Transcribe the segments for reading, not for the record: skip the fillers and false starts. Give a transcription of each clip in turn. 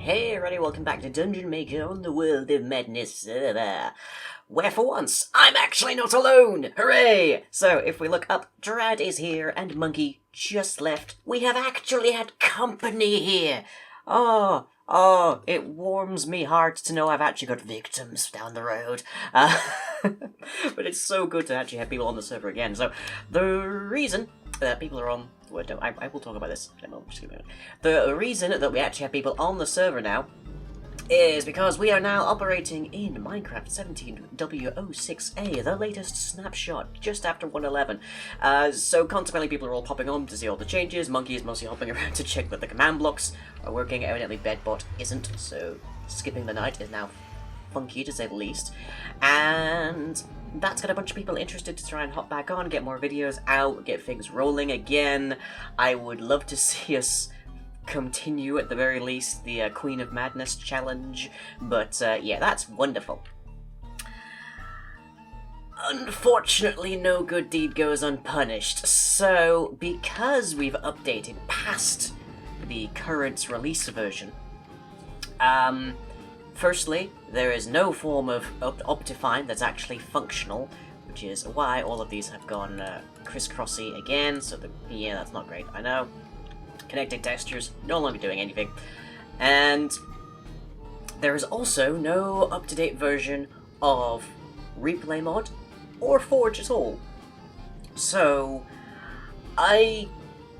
Hey everybody, welcome back to Dungeon Maker on the World of Madness server, where for once, I'm actually not alone! Hooray! So, if we look up, Drad is here and Monkey just left. We have actually had company here! Oh, it warms me heart to know I've actually got victims down the road. But it's so good to actually have people on the server again. So, the reason that people are on... Well, no, I will talk about this. The reason that we actually have people on the server now is because we are now operating in Minecraft 17W06A, the latest snapshot, just after 1.11. So consequently people are all popping on to see all the changes. Monkey is mostly hopping around to check that the command blocks are working. Evidently Bedbot isn't, so skipping the night is now funky to say the least. And that's got a bunch of people interested to try and hop back on, get more videos out, get things rolling again. I would love to see us continue, at the very least, the Queen of Madness challenge, but yeah, that's wonderful. Unfortunately, no good deed goes unpunished, so because we've updated past the current release version, firstly, there is no form of Optifine that's actually functional, which is why all of these have gone crisscrossy again, so yeah, that's not great, I know. Connected textures, no longer doing anything. And there is also no up-to-date version of Replay Mod or Forge at all. So, I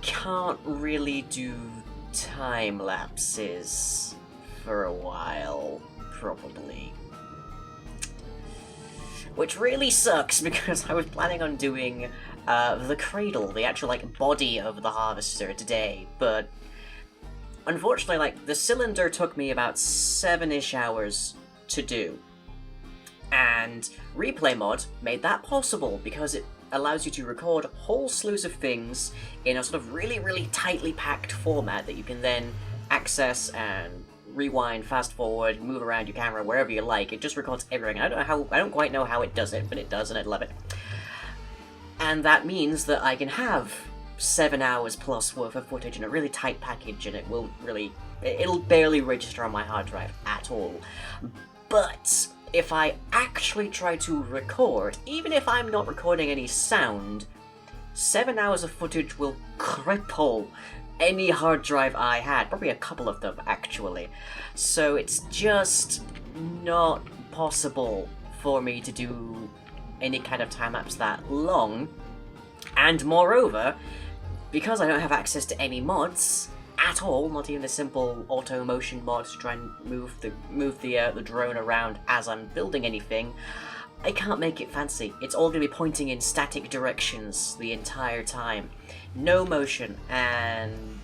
can't really do time-lapses for a while, probably. Which really sucks, because I was planning on doing the cradle, the actual, body of the harvester today, but unfortunately, the cylinder took me about 7-ish hours to do. And Replay Mod made that possible, because it allows you to record whole slews of things in a sort of really, really tightly packed format that you can then access and rewind, fast forward, move around your camera wherever you like. It just records everything. I don't quite know how it does it, but it does, and I love it. And that means that I can have 7 hours plus worth of footage in a really tight package, and it'll barely register on my hard drive at all. But if I actually try to record, even if I'm not recording any sound, 7 hours of footage will cripple any hard drive I had, probably a couple of them actually. So it's just not possible for me to do any kind of time-lapse that long, and moreover, because I don't have access to any mods at all, not even a simple auto motion mod to try and move the drone around as I'm building anything, I can't make it fancy. It's all going to be pointing in static directions the entire time. No motion, and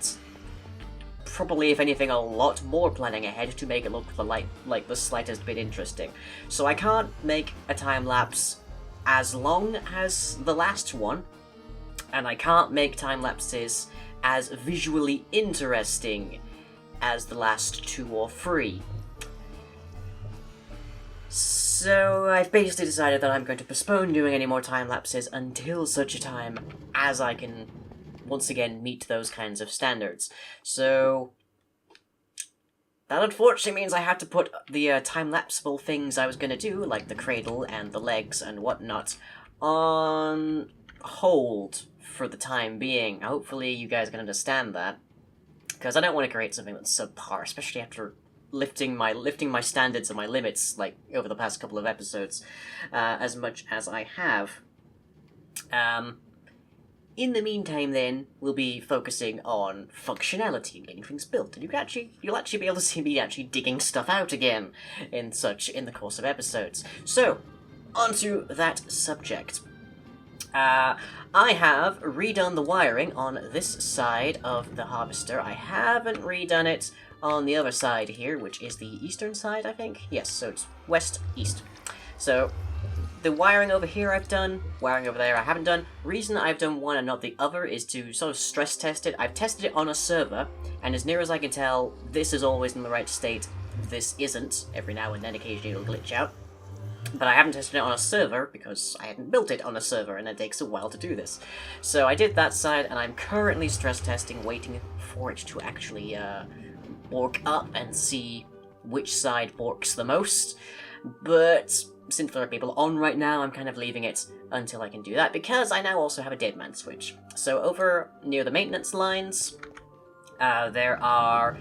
probably, if anything, a lot more planning ahead to make it look like the slightest bit interesting. So I can't make a time-lapse as long as the last one, and I can't make time-lapses as visually interesting as the last 2 or 3. So I've basically decided that I'm going to postpone doing any more time-lapses until such a time as I can once again meet those kinds of standards. So that unfortunately means I have to put the time-lapseable things I was going to do, like the cradle and the legs and whatnot, on hold for the time being. Hopefully you guys can understand that, because I don't want to create something that's subpar, especially after lifting my standards and my limits, over the past couple of episodes, as much as I have. In the meantime, then, we'll be focusing on functionality and getting things built, and you'll actually be able to see me actually digging stuff out again in the course of episodes. So, onto that subject. I have redone the wiring on this side of the harvester. I haven't redone it on the other side here, which is the eastern side, I think? Yes, so it's west-east. So, the wiring over here I've done, wiring over there I haven't done. Reason I've done one and not the other is to sort of stress test it. I've tested it on a server, and as near as I can tell, this is always in the right state, this isn't. Every now and then occasionally it'll glitch out. But I haven't tested it on a server, because I hadn't built it on a server, and it takes a while to do this. So I did that side, and I'm currently stress testing, waiting for it to actually bork up and see which side borks the most, but since there are people on right now, I'm kind of leaving it until I can do that, because I now also have a dead man switch. So over near the maintenance lines, there are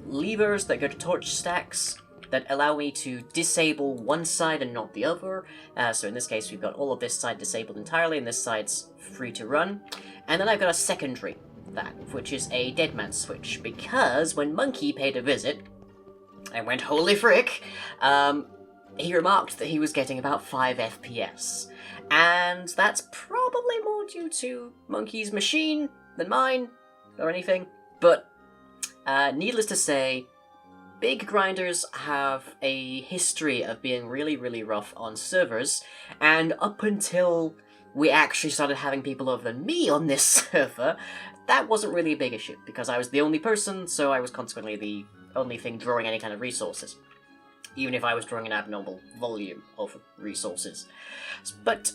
levers that go to torch stacks that allow me to disable one side and not the other. So in this case, we've got all of this side disabled entirely, and this side's free to run. And then I've got a secondary that, which is a dead man switch, because when Monkey paid a visit, I went, holy frick, he remarked that he was getting about 5 FPS. And that's probably more due to Monkey's machine than mine, or anything. But, needless to say, big grinders have a history of being really, really rough on servers, and up until we actually started having people other than me on this server, that wasn't really a big issue, because I was the only person, so I was consequently the only thing drawing any kind of resources, even if I was drawing an abnormal volume of resources. But,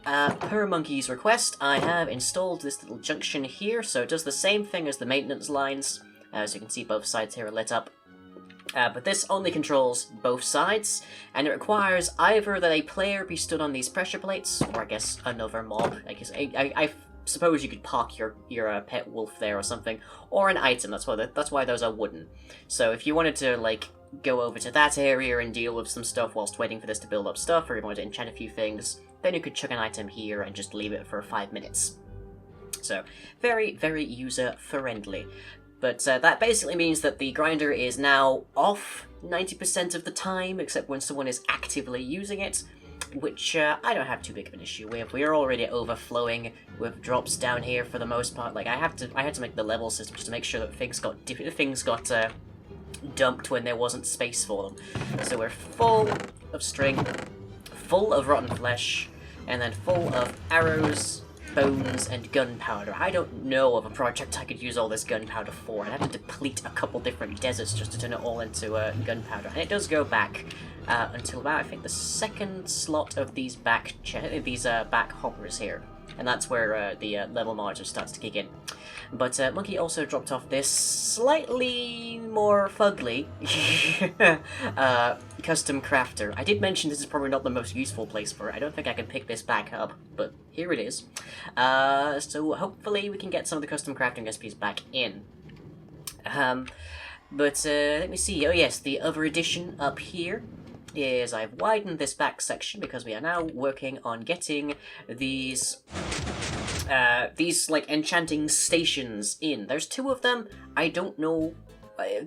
per Monkey's request, I have installed this little junction here, so it does the same thing as the maintenance lines. As you can see, both sides here are lit up. But this only controls both sides, and it requires either that a player be stood on these pressure plates, or I guess another mob. I suppose you could park your pet wolf there or something, or an item. That's why those are wooden. So if you wanted to like go over to that area and deal with some stuff whilst waiting for this to build up stuff, or you wanted to enchant a few things, then you could chuck an item here and just leave it for 5 minutes. So very, very user-friendly. But that basically means that the grinder is now off 90% of the time, except when someone is actively using it, which I don't have too big of an issue with. We are already overflowing with drops down here for the most part. Like I had to make the level system just to make sure that things got dumped when there wasn't space for them. So we're full of string, full of rotten flesh, and then full of arrows, bones, and gunpowder. I don't know of a project I could use all this gunpowder for. I'd have to deplete a couple different deserts just to turn it all into gunpowder. And it does go back until about, I think, the second slot of these back hoppers here. And that's where the level margin starts to kick in. But Monkey also dropped off this slightly more fugly custom crafter. I did mention this is probably not the most useful place for it. I don't think I can pick this back up, but here it is. So hopefully we can get some of the custom crafting recipes back in. But let me see. Oh yes, the other addition up here is I've widened this back section because we are now working on getting these like enchanting stations in. There's 2 of them. I don't know.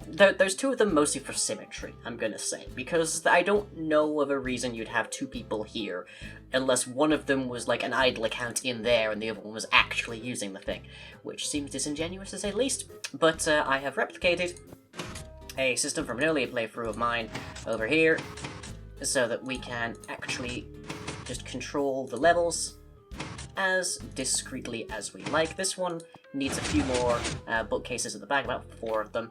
There's 2 of them mostly for symmetry, I'm gonna say, because I don't know of a reason you'd have 2 people here unless one of them was like an idle account in there and the other one was actually using the thing, which seems disingenuous to say the least. But I have replicated a system from an earlier playthrough of mine over here so that we can actually just control the levels as discreetly as we like. This one needs a few more bookcases at the back, about 4 of them.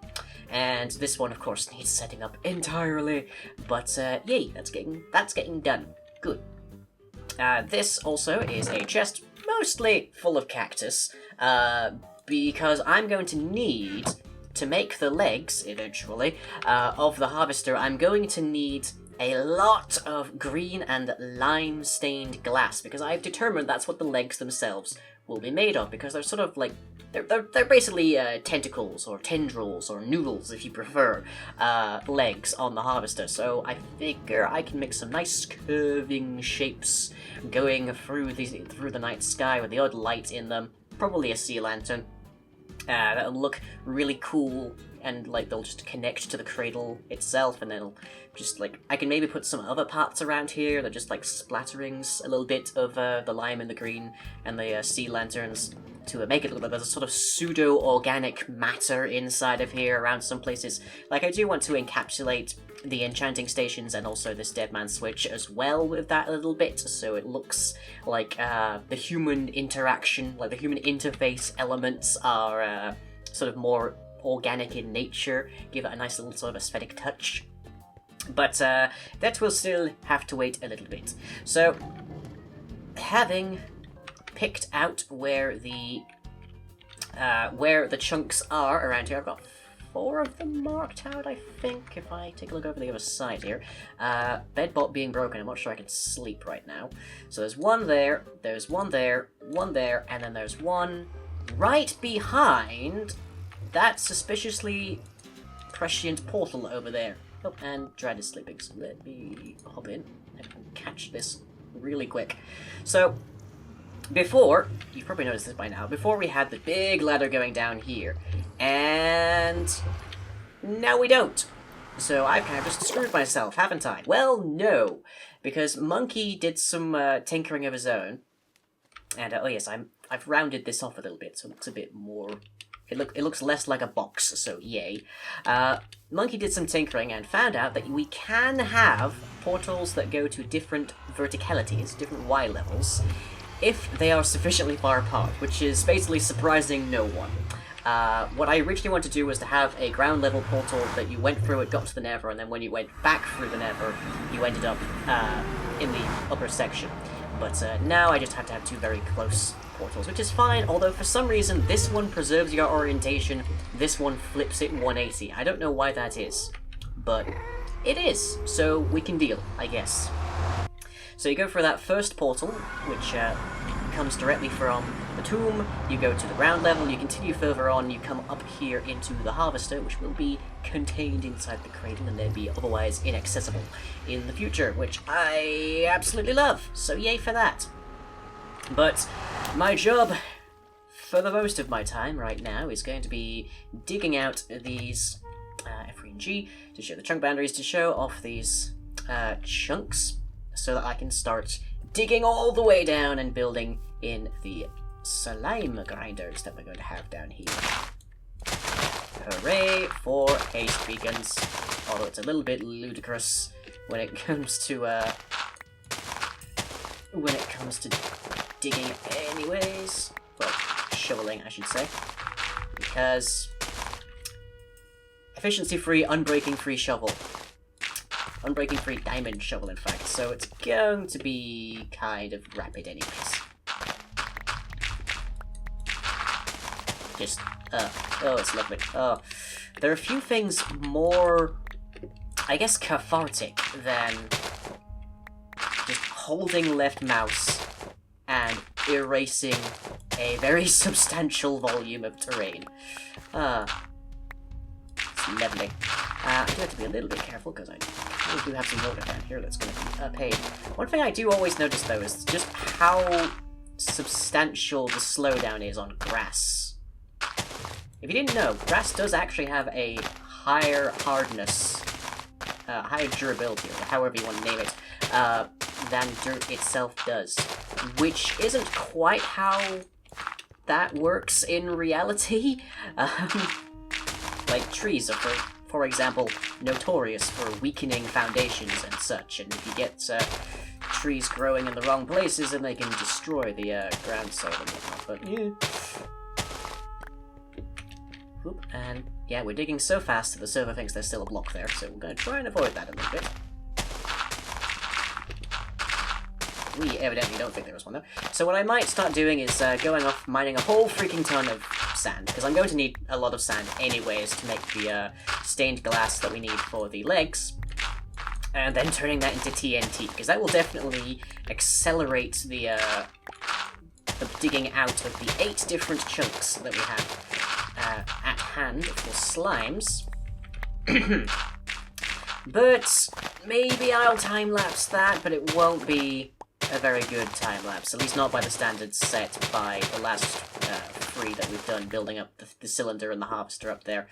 And this one, of course, needs setting up entirely. But yay, that's getting done. Good. This also is a chest mostly full of cactus, because I'm going to need, to make the legs, eventually, of the harvester, I'm going to need a lot of green and lime-stained glass, because I've determined that's what the legs themselves will be made of, because they're sort of like, they're basically tentacles, or tendrils, or noodles, if you prefer, legs on the harvester. So I figure I can make some nice curving shapes going through the night sky with the odd light in them, probably a sea lantern. That'll look really cool, and like they'll just connect to the cradle itself, and then it'll just like, I can maybe put some other parts around here that just like splatterings a little bit of the lime and the green and the sea lanterns to make it look like there's a sort of pseudo-organic matter inside of here around some places. Like, I do want to encapsulate the enchanting stations and also this dead man switch as well with that a little bit, so it looks like the human interaction, like the human interface elements are sort of more organic in nature, give it a nice little sort of aesthetic touch. But that will still have to wait a little bit. So, having picked out where the chunks are around here, I've got 4 of them marked out, I think, if I take a look over the other side here. Bedbot being broken, I'm not sure I can sleep right now. So there's one there, there's one there, and then there's one right behind that suspiciously prescient portal over there. Oh, and Dread is sleeping, so let me hop in and catch this really quick. So, before, you've probably noticed this by now, before we had the big ladder going down here, and now we don't. So I've kind of just screwed myself, haven't I? Well, no, because Monkey did some tinkering of his own, and oh yes, I've rounded this off a little bit, so it looks a bit more. It looks less like a box, so yay. Monkey did some tinkering and found out that we can have portals that go to different verticalities, different Y levels, if they are sufficiently far apart, which is basically surprising no one. What I originally wanted to do was to have a ground level portal that you went through, it got to the Nether, and then when you went back through the Nether, you ended up in the upper section. But now I just have to have 2 very close portals, which is fine, although for some reason this one preserves your orientation, this one flips it 180. I don't know why that is, but it is, so we can deal, I guess. So you go for that first portal, which comes directly from the tomb, you go to the ground level, you continue further on, you come up here into the harvester, which will be contained inside the cradle and then be otherwise inaccessible in the future, which I absolutely love, so yay for that. But my job, for the most of my time right now, is going to be digging out these F3 and G to show the chunk boundaries, to show off these chunks, so that I can start digging all the way down and building in the slime grinders that we're going to have down here. Hooray for haste beacons, although it's a little bit ludicrous when it comes to digging anyways. Well, shoveling, I should say. Because efficiency-free, unbreaking-free shovel. Unbreaking-free diamond shovel, in fact. So it's going to be kind of rapid anyways. Just, oh, it's lovely. Oh, there are a few things more, I guess, cathartic than just holding left mouse and erasing a very substantial volume of terrain. It's lovely. I do have to be a little bit careful because I really do have some water down here that's going to be a pain. One thing I do always notice though is just how substantial the slowdown is on grass. If you didn't know, grass does actually have a higher hardness, higher durability, or however you want to name it, than dirt itself does. Which isn't quite how that works in reality. Like trees are, for example, notorious for weakening foundations and such, and if you get trees growing in the wrong places, then they can destroy the ground soil and whatnot, but yeah. Whoop, and yeah, we're digging so fast that the server thinks there's still a block there, so we're going to try and avoid that a little bit. We evidently don't think there was one though. So what I might start doing is going off mining a whole freaking ton of sand, because I'm going to need a lot of sand anyways to make the stained glass that we need for the legs, and then turning that into TNT, because that will definitely accelerate the digging out of the 8 different chunks that we have at hand for slimes. But maybe I'll time-lapse that, but it won't be a very good time-lapse, at least not by the standards set by the last 3 that we've done, building up the cylinder and the harvester up there.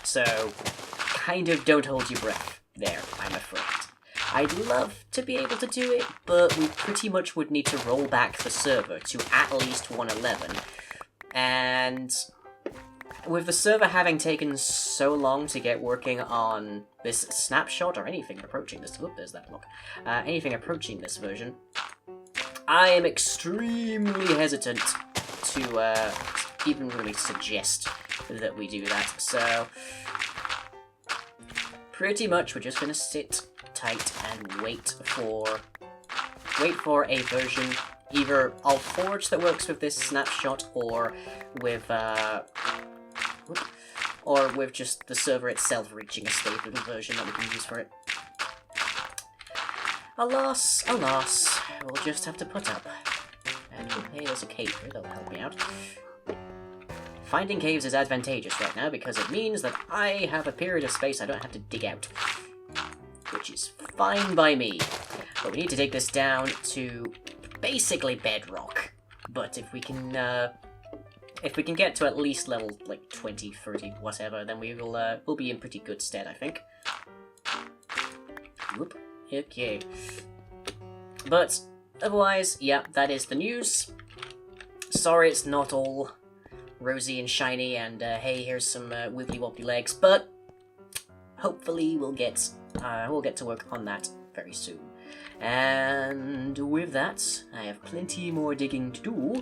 So, kind of don't hold your breath there, I'm afraid. I'd love to be able to do it, but we pretty much would need to roll back the server to at least 111, and with the server having taken so long to get working on this snapshot, or anything approaching this, oh, there's that block, anything approaching this version, I am extremely hesitant to even really suggest that we do that, so pretty much we're just going to sit tight and wait for a version, either of Forge that works with this snapshot, or with or with just the server itself reaching a stable version that we can use for it. Alas, alas, we'll just have to put up. And hey, there's a cave here that'll help me out. Finding caves is advantageous right now because it means that I have a period of space I don't have to dig out. Which is fine by me. But we need to take this down to basically bedrock. But if we can get to at least level like 20, 30, whatever, then we'll be in pretty good stead, I think. Whoop. Okay. But otherwise, yeah, that is the news. Sorry it's not all rosy and shiny and hey, here's some wibbly wobbly legs, but hopefully we'll get to work on that very soon. And with that, I have plenty more digging to do.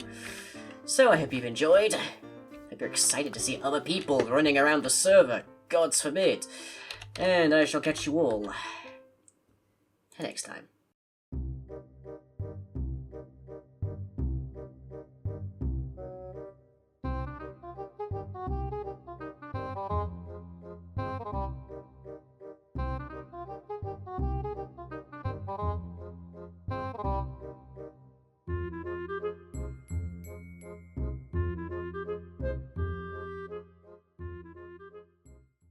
So I hope you've enjoyed. Hope you're excited to see other people running around the server. Gods forbid. And I shall catch you all next time.